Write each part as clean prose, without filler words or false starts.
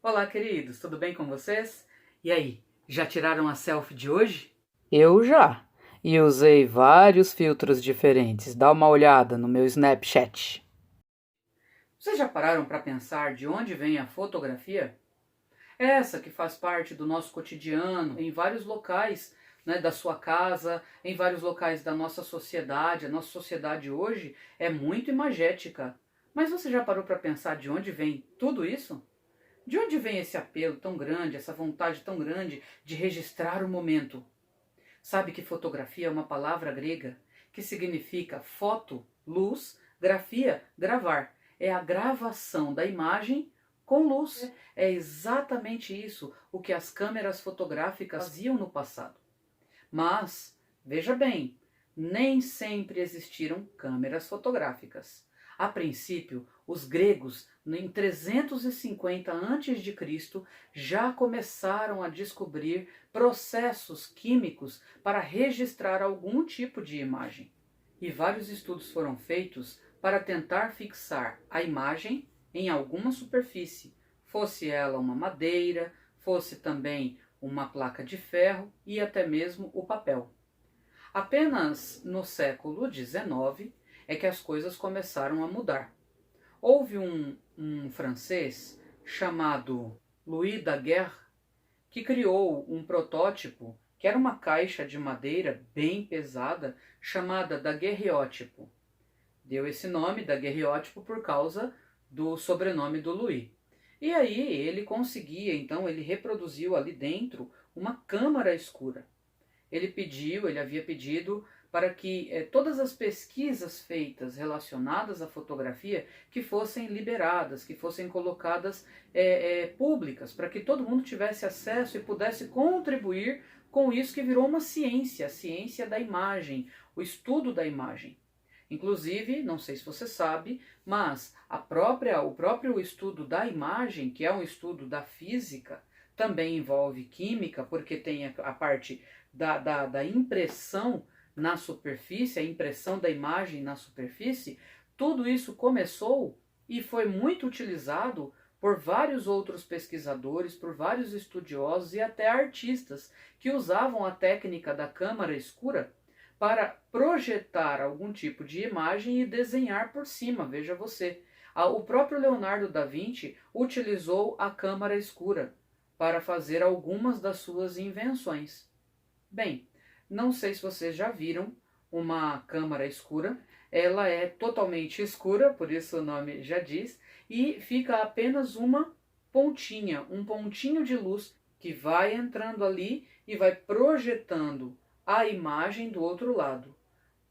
Olá, queridos, tudo bem com vocês? E aí, já tiraram a selfie de hoje? Eu já. E usei vários filtros diferentes. Dá uma olhada no meu Snapchat. Vocês já pararam para pensar de onde vem a fotografia? Essa que faz parte do nosso cotidiano, em vários locais, né, da sua casa, em vários locais da nossa sociedade. A nossa sociedade hoje é muito imagética. Mas você já parou para pensar de onde vem tudo isso? De onde vem esse apelo tão grande, essa vontade tão grande de registrar o momento? Sabe que fotografia é uma palavra grega que significa foto, luz, grafia, gravar. É a gravação da imagem com luz. É exatamente isso o que as câmeras fotográficas faziam no passado. Mas, veja bem, nem sempre existiram câmeras fotográficas. A princípio, os gregos, em 350 a.C., já começaram a descobrir processos químicos para registrar algum tipo de imagem. E vários estudos foram feitos para tentar fixar a imagem em alguma superfície, fosse ela uma madeira, fosse também uma placa de ferro e até mesmo o papel. Apenas no século XIX é que as coisas começaram a mudar. Houve um francês chamado Louis Daguerre que criou um protótipo que era uma caixa de madeira bem pesada chamada daguerreótipo. Deu esse nome, daguerreótipo, por causa do sobrenome do Louis. E aí ele conseguia, então ele reproduziu ali dentro uma câmara escura. Ele havia pedido para que todas as pesquisas feitas relacionadas à fotografia que fossem liberadas, que fossem colocadas públicas, para que todo mundo tivesse acesso e pudesse contribuir com isso que virou uma ciência, a ciência da imagem, o estudo da imagem. Inclusive, não sei se você sabe, mas o próprio estudo da imagem, que é um estudo da física, também envolve química, porque tem a parte da impressão na superfície, a impressão da imagem na superfície. Tudo isso começou e foi muito utilizado por vários outros pesquisadores, por vários estudiosos e até artistas que usavam a técnica da câmara escura para projetar algum tipo de imagem e desenhar por cima, veja você. O próprio Leonardo da Vinci utilizou a câmara escura para fazer algumas das suas invenções. Bem, não sei se vocês já viram uma câmara escura. Ela é totalmente escura, por isso o nome já diz, e fica apenas uma pontinha, um pontinho de luz que vai entrando ali e vai projetando a imagem do outro lado.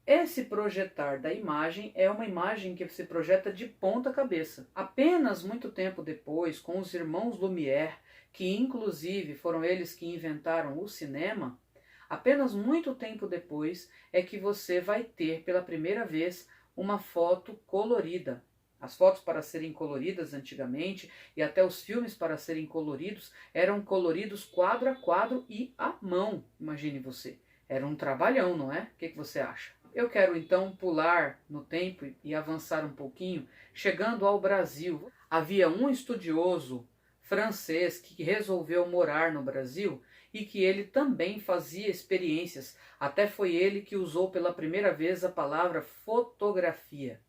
Esse projetar da imagem é uma imagem que se projeta de ponta cabeça. Apenas muito tempo depois, com os irmãos Lumière, que inclusive foram eles que inventaram o cinema, apenas muito tempo depois é que você vai ter pela primeira vez uma foto colorida. As fotos para serem coloridas antigamente e até os filmes para serem coloridos eram coloridos quadro a quadro e à mão, imagine você. Era um trabalhão, não é? O que você acha? Eu quero então pular no tempo e avançar um pouquinho, chegando ao Brasil. Havia um estudioso francês que resolveu morar no Brasil e que ele também fazia experiências. Até foi ele que usou pela primeira vez a palavra fotografia.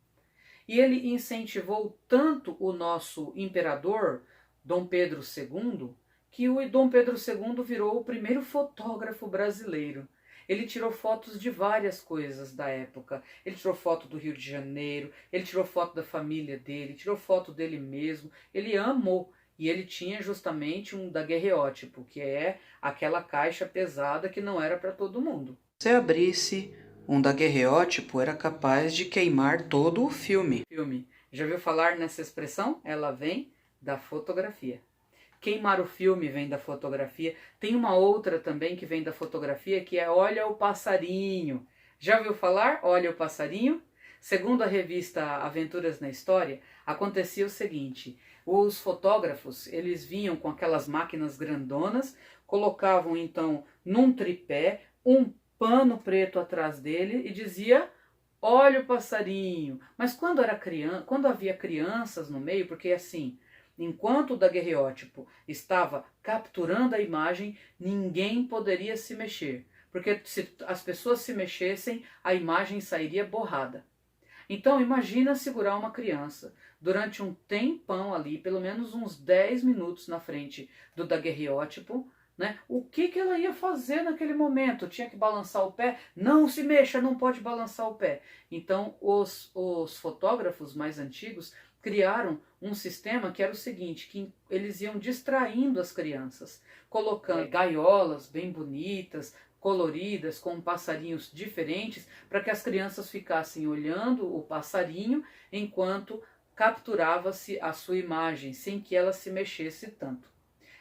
E ele incentivou tanto o nosso imperador, Dom Pedro II, que o Dom Pedro II virou o primeiro fotógrafo brasileiro. Ele tirou fotos de várias coisas da época. Ele tirou foto do Rio de Janeiro, ele tirou foto da família dele, tirou foto dele mesmo. Ele amou. E ele tinha justamente um daguerreótipo, que é aquela caixa pesada que não era para todo mundo. Se abrisse um daguerreótipo, era capaz de queimar todo o filme. Já ouviu falar nessa expressão? Ela vem da fotografia. Queimar o filme vem da fotografia. Tem uma outra também que vem da fotografia, que é Olha o Passarinho. Já ouviu falar? Olha o Passarinho? Segundo a revista Aventuras na História, acontecia o seguinte: os fotógrafos, eles vinham com aquelas máquinas grandonas, colocavam então num tripé um pano preto atrás dele e dizia: olha o passarinho. Mas quando havia crianças no meio, porque assim, Enquanto o daguerreótipo estava capturando a imagem, ninguém poderia se mexer, porque se as pessoas se mexessem, a imagem sairia borrada. Então imagina segurar uma criança durante um tempão ali, pelo menos uns 10 minutos na frente do daguerreótipo, né? O que ela ia fazer naquele momento? Tinha que balançar o pé? Não se mexa, não pode balançar o pé. Então os fotógrafos mais antigos criaram um sistema que era o seguinte, que eles iam distraindo as crianças, colocando gaiolas bem bonitas, coloridas, com passarinhos diferentes, para que as crianças ficassem olhando o passarinho enquanto capturava-se a sua imagem, sem que ela se mexesse tanto.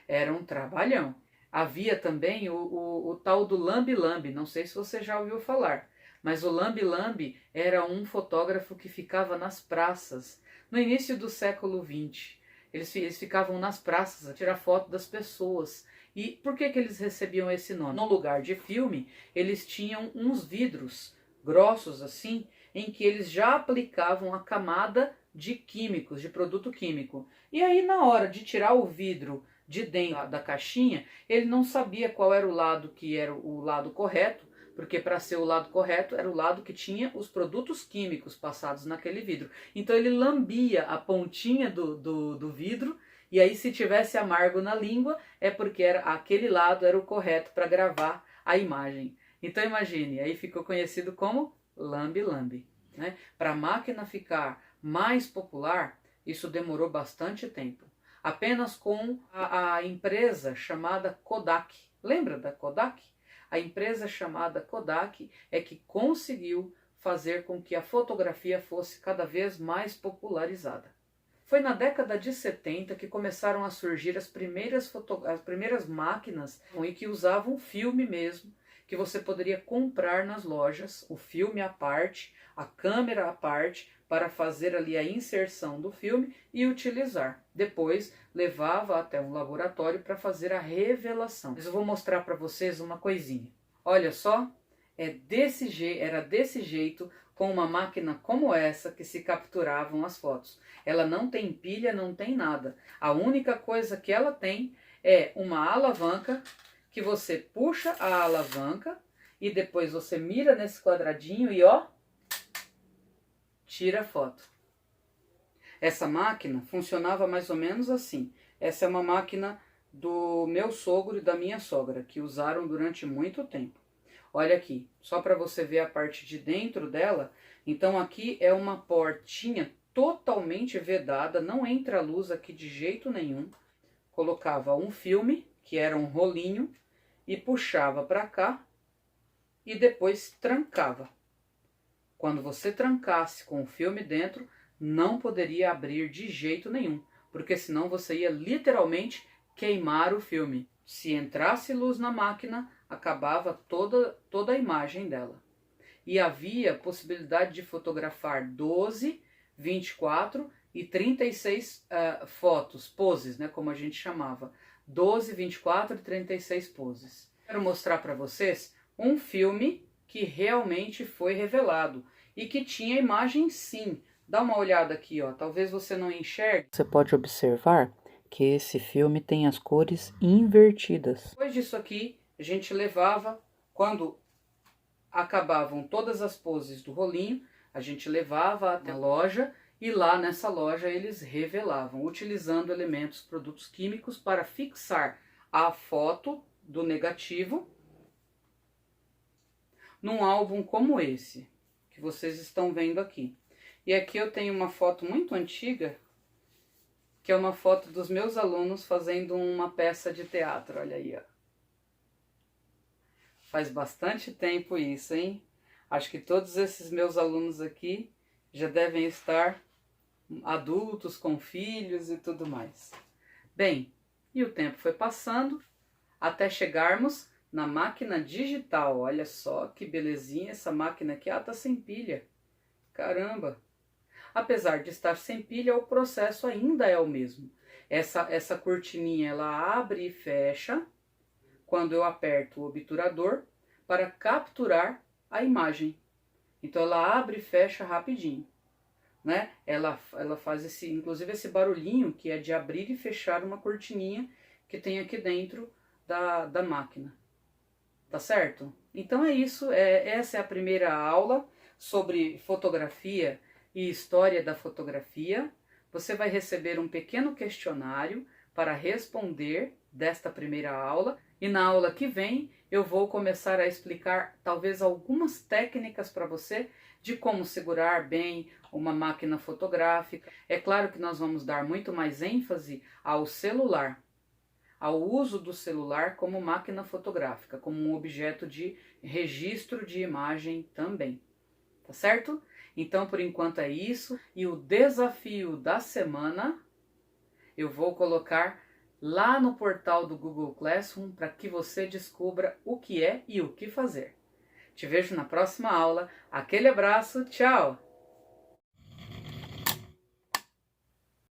Era um trabalhão. Havia também o tal do lambe-lambe, não sei se você já ouviu falar, mas o lambe-lambe era um fotógrafo que ficava nas praças, no início do século XX. Eles ficavam nas praças a tirar foto das pessoas. E por que eles recebiam esse nome? No lugar de filme, eles tinham uns vidros grossos assim, em que eles já aplicavam a camada de químicos, de produto químico. E aí na hora de tirar o vidro de dentro da caixinha, ele não sabia qual era o lado que era o lado correto, porque para ser o lado correto era o lado que tinha os produtos químicos passados naquele vidro. Então ele lambia a pontinha do vidro, e aí se tivesse amargo na língua, é porque aquele lado era o correto para gravar a imagem. Então imagine, aí ficou conhecido como lambe-lambe, né? Para a máquina ficar mais popular, isso demorou bastante tempo. Apenas com a empresa chamada Kodak. Lembra da Kodak? A empresa chamada Kodak é que conseguiu fazer com que a fotografia fosse cada vez mais popularizada. Foi na década de 70 que começaram a surgir as primeiras máquinas e que usavam filme mesmo, que você poderia comprar nas lojas, o filme à parte, a câmera à parte, para fazer ali a inserção do filme e utilizar. Depois levava até um laboratório para fazer a revelação. Mas eu vou mostrar para vocês uma coisinha. Olha só, era desse jeito, com uma máquina como essa, que se capturavam as fotos. Ela não tem pilha, não tem nada. A única coisa que ela tem é uma alavanca, que você puxa a alavanca e depois você mira nesse quadradinho e ó, tira a foto. Essa máquina funcionava mais ou menos assim. Essa é uma máquina do meu sogro e da minha sogra, que usaram durante muito tempo. Olha aqui, só para você ver a parte de dentro dela. Então aqui é uma portinha totalmente vedada, não entra luz aqui de jeito nenhum. Colocava um filme, que era um rolinho, e puxava para cá e depois trancava. Quando você trancasse com o filme dentro, não poderia abrir de jeito nenhum, porque senão você ia literalmente queimar o filme. Se entrasse luz na máquina, acabava toda a imagem dela. E havia possibilidade de fotografar 12, 24 e 36 fotos, poses, né, como a gente chamava. 12, 24 e 36 poses. Quero mostrar para vocês um filme que realmente foi revelado e que tinha imagem sim. Dá uma olhada aqui, ó. Talvez você não enxergue. Você pode observar que esse filme tem as cores invertidas. Depois disso aqui, a gente levava, quando acabavam todas as poses do rolinho, a gente levava até a loja e lá nessa loja eles revelavam, utilizando elementos, produtos químicos para fixar a foto do negativo num álbum como esse, que vocês estão vendo aqui. E aqui eu tenho uma foto muito antiga, que é uma foto dos meus alunos fazendo uma peça de teatro, olha aí, ó. Faz bastante tempo isso, hein? Acho que todos esses meus alunos aqui já devem estar adultos, com filhos e tudo mais. Bem, e o tempo foi passando até chegarmos na máquina digital. Olha só que belezinha essa máquina aqui. Ah, tá sem pilha. Caramba! Apesar de estar sem pilha, o processo ainda é o mesmo. Essa cortininha, ela abre e fecha quando eu aperto o obturador para capturar a imagem. Então ela abre e fecha rapidinho. né? Ela faz inclusive esse barulhinho que é de abrir e fechar uma cortininha que tem aqui dentro da máquina. Tá certo? Então é isso, essa é a primeira aula sobre fotografia e história da fotografia. Você vai receber um pequeno questionário para responder desta primeira aula, e na aula que vem eu vou começar a explicar talvez algumas técnicas para você de como segurar bem uma máquina fotográfica. É claro que nós vamos dar muito mais ênfase ao celular, ao uso do celular como máquina fotográfica, como um objeto de registro de imagem também, tá certo? Então, por enquanto é isso, e o desafio da semana eu vou colocar lá no portal do Google Classroom para que você descubra o que é e o que fazer. Te vejo na próxima aula, aquele abraço, tchau!